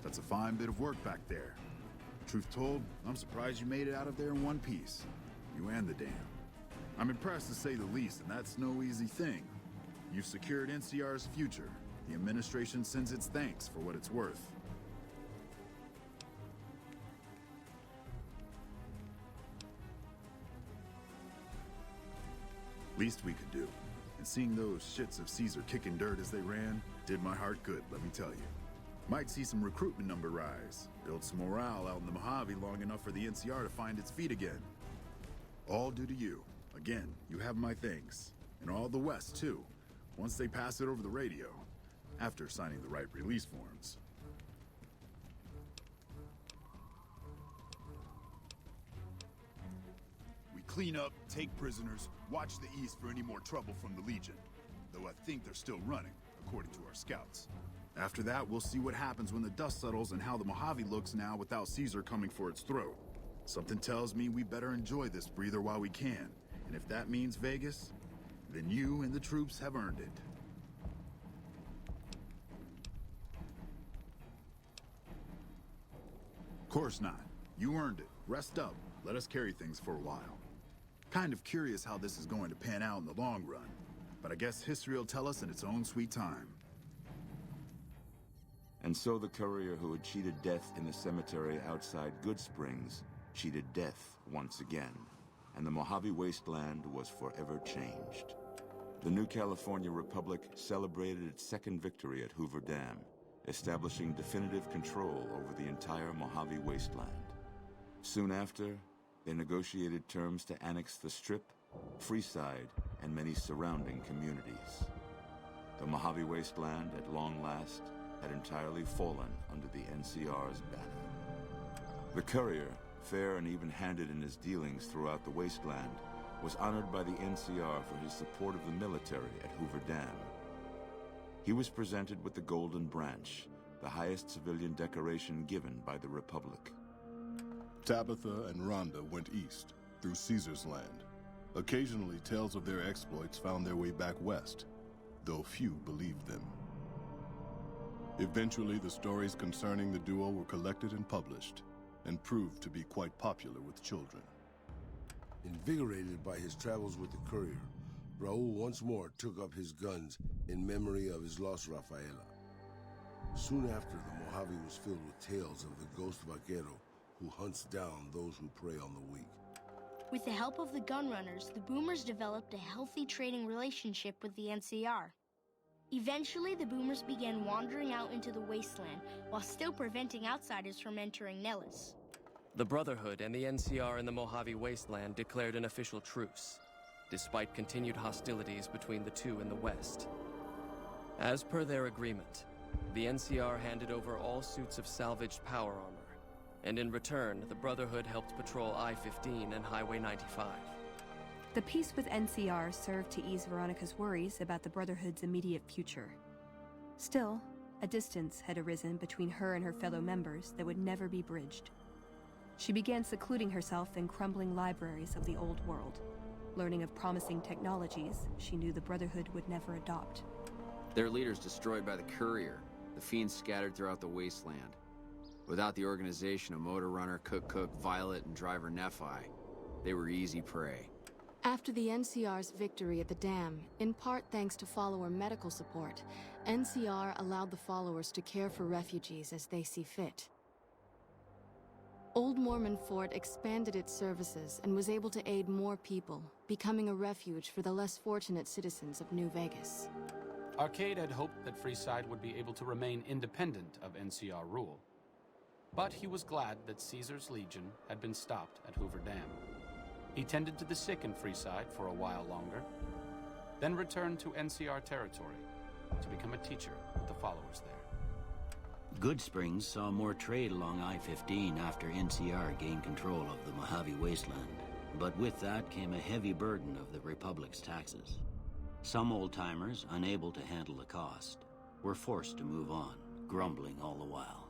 That's a fine bit of work back there. Truth told, I'm surprised you made it out of there in one piece. You and the dam. I'm impressed to say the least, and that's no easy thing. You've secured NCR's future. The administration sends its thanks for what it's worth. Least we could do. And seeing those shits of Caesar kicking dirt as they ran did my heart good, let me tell you. Might see some recruitment number rise, build some morale out in the Mojave long enough for the NCR to find its feet again. All due to you. Again, you have my thanks. And all the West, too. Once they pass it over the radio. After signing the right release forms. We clean up, take prisoners, watch the east for any more trouble from the Legion. Though I think they're still running, according to our scouts. After that, we'll see what happens when the dust settles and how the Mojave looks now without Caesar coming for its throat. Something tells me we better enjoy this breather while we can. And if that means Vegas, then you and the troops have earned it. Course not. You earned it. Rest up. Let us carry things for a while. Kind of curious how this is going to pan out in the long run, but I guess history will tell us in its own sweet time. And so the courier who had cheated death in the cemetery outside Good Springs cheated death once again, and the Mojave wasteland was forever changed. The new California Republic celebrated its second victory at Hoover Dam, establishing definitive control over the entire Mojave wasteland. Soon after, they negotiated terms to annex the Strip, Freeside, and many surrounding communities. The Mojave wasteland, at long last, had entirely fallen under the NCR's banner. The courier, fair and even-handed in his dealings throughout the wasteland, was honored by the NCR for his support of the military at Hoover Dam. He was presented with the Golden Branch, the highest civilian decoration given by the Republic. Tabitha and Rhonda went east, through Caesar's land. Occasionally, tales of their exploits found their way back west, though few believed them. Eventually, the stories concerning the duo were collected and published, and proved to be quite popular with children. Invigorated by his travels with the courier, Raul once more took up his guns in memory of his lost Rafaela. Soon after, the Mojave was filled with tales of the ghost vaquero who hunts down those who prey on the weak. With the help of the gunrunners, the Boomers developed a healthy trading relationship with the NCR. Eventually, the Boomers began wandering out into the wasteland while still preventing outsiders from entering Nellis. The Brotherhood and the NCR in the Mojave wasteland declared an official truce, despite continued hostilities between the two in the west. As per their agreement, the NCR handed over all suits of salvaged power armor, and in return, the Brotherhood helped patrol I-15 and Highway 95. The peace with NCR served to ease Veronica's worries about the Brotherhood's immediate future. Still, a distance had arisen between her and her fellow members that would never be bridged. She began secluding herself in crumbling libraries of the old world, learning of promising technologies she knew the Brotherhood would never adopt. Their leaders destroyed by the courier, the fiends scattered throughout the wasteland. Without the organization of Motor Runner, Cook, Violet, and Driver Nephi, they were easy prey. After the NCR's victory at the dam, in part thanks to follower medical support, NCR allowed the followers to care for refugees as they see fit. Old Mormon Fort expanded its services and was able to aid more people, becoming a refuge for the less fortunate citizens of New Vegas. Arcade had hoped that Freeside would be able to remain independent of NCR rule. But he was glad that Caesar's Legion had been stopped at Hoover Dam. He tended to the sick in Freeside for a while longer, then returned to NCR territory to become a teacher with the followers there. Good Springs saw more trade along I-15 after NCR gained control of the Mojave wasteland. But with that came a heavy burden of the Republic's taxes. Some old-timers, unable to handle the cost, were forced to move on, grumbling all the while.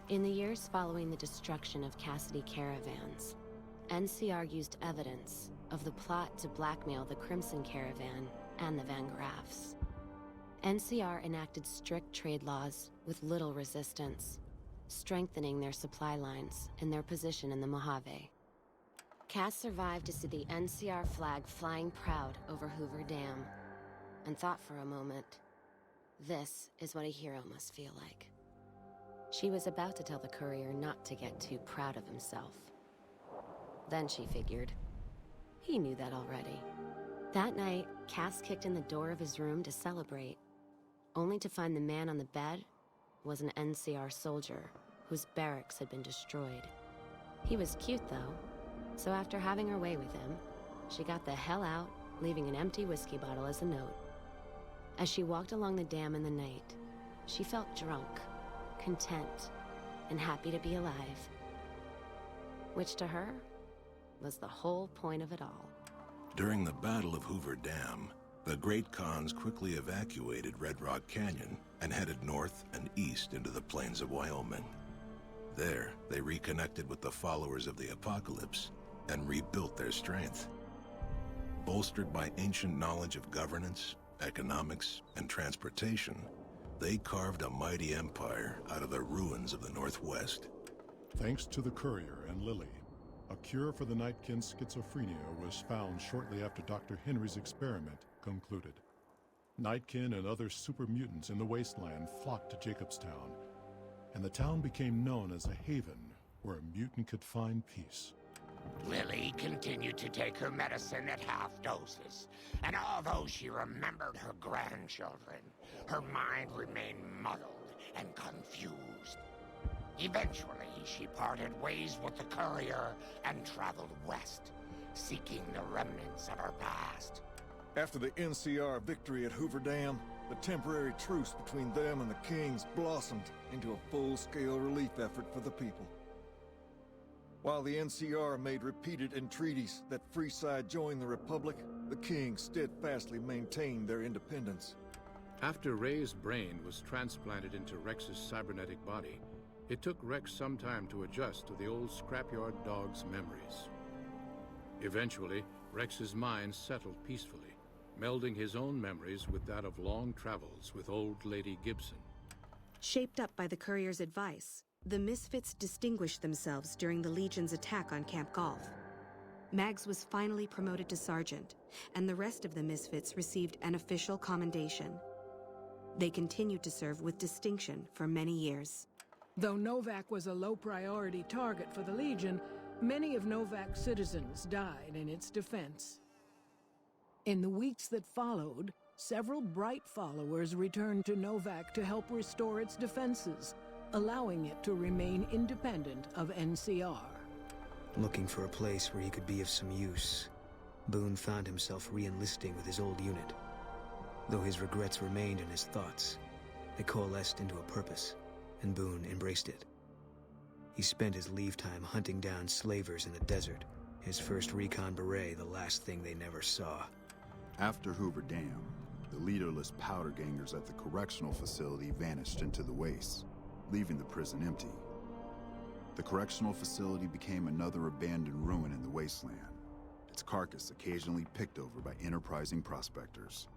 In the years following the destruction of Cassidy caravans, NCR used evidence of the plot to blackmail the Crimson Caravan and the Van Graffs. NCR enacted strict trade laws with little resistance, strengthening their supply lines and their position in the Mojave. Cass survived to see the NCR flag flying proud over Hoover Dam, and thought for a moment, this is what a hero must feel like. She was about to tell the courier not to get too proud of himself. Then she figured, he knew that already. That night, Cass kicked in the door of his room to celebrate, only to find the man on the bed was an NCR soldier whose barracks had been destroyed. He was cute, though, so after having her way with him, she got the hell out, leaving an empty whiskey bottle as a note. As she walked along the dam in the night, she felt drunk, content, and happy to be alive. Which to her was the whole point of it all. During the Battle of Hoover Dam, the Great Khans quickly evacuated Red Rock Canyon and headed north and east into the plains of Wyoming. There, they reconnected with the followers of the Apocalypse and rebuilt their strength. Bolstered by ancient knowledge of governance, economics, and transportation, they carved a mighty empire out of the ruins of the Northwest. Thanks to the courier and Lily, a cure for the Nightkin's schizophrenia was found shortly after Dr. Henry's experiment concluded. Nightkin and other super mutants in the wasteland flocked to Jacobstown, and the town became known as a haven where a mutant could find peace. Lily continued to take her medicine at half doses, and although she remembered her grandchildren, her mind remained muddled and confused. Eventually, she parted ways with the courier and traveled west, seeking the remnants of her past. After the NCR victory at Hoover Dam, the temporary truce between them and the Kings blossomed into a full-scale relief effort for the people. While the NCR made repeated entreaties that Freeside join the Republic, the Kings steadfastly maintained their independence. After Ray's brain was transplanted into Rex's cybernetic body, it took Rex some time to adjust to the old scrapyard dog's memories. Eventually, Rex's mind settled peacefully, melding his own memories with that of long travels with Old Lady Gibson. Shaped up by the courier's advice, the Misfits distinguished themselves during the Legion's attack on Camp Golf. Mags was finally promoted to sergeant, and the rest of the Misfits received an official commendation. They continued to serve with distinction for many years. Though Novak was a low-priority target for the Legion, many of Novak's citizens died in its defense. In the weeks that followed, several bright followers returned to Novak to help restore its defenses, allowing it to remain independent of NCR. Looking for a place where he could be of some use, Boone found himself re-enlisting with his old unit. Though his regrets remained in his thoughts, they coalesced into a purpose, and Boone embraced it. He spent his leave time hunting down slavers in the desert, his first recon beret the last thing they never saw. After Hoover Dam, the leaderless powder gangers at the correctional facility vanished into the wastes, leaving the prison empty. The correctional facility became another abandoned ruin in the wasteland, its carcass occasionally picked over by enterprising prospectors.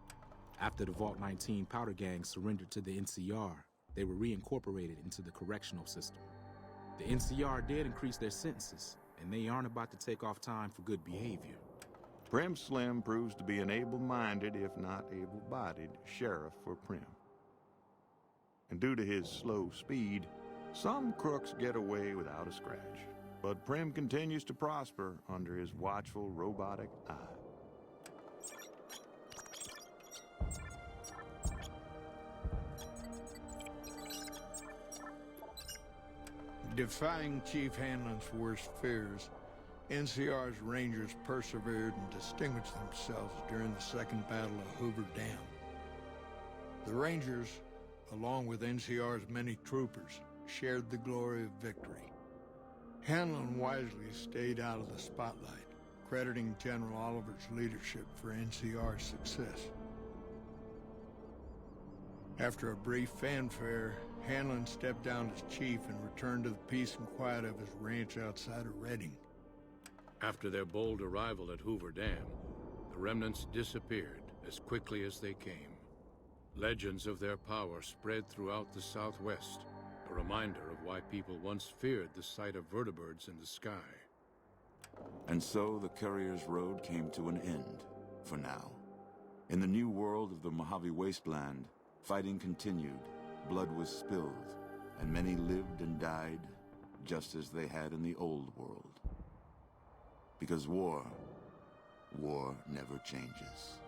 After the Vault 19 powder gang surrendered to the NCR, they were reincorporated into the correctional system. The NCR did increase their sentences, and they aren't about to take off time for good behavior. Prim Slim proves to be an able-minded, if not able-bodied, sheriff for Prim. And due to his slow speed, some crooks get away without a scratch. But Prim continues to prosper under his watchful robotic eye. Defying Chief Hanlon's worst fears, NCR's Rangers persevered and distinguished themselves during the Second Battle of Hoover Dam. The Rangers, along with NCR's many troopers, shared the glory of victory. Hanlon wisely stayed out of the spotlight, crediting General Oliver's leadership for NCR's success. After a brief fanfare, Hanlon stepped down as chief and returned to the peace and quiet of his ranch outside of Redding. After their bold arrival at Hoover Dam, the remnants disappeared as quickly as they came. Legends of their power spread throughout the Southwest, a reminder of why people once feared the sight of vertibirds in the sky. And so the Courier's Road came to an end, for now. In the new world of the Mojave Wasteland, fighting continued, blood was spilled, and many lived and died just as they had in the old world. Because war never changes.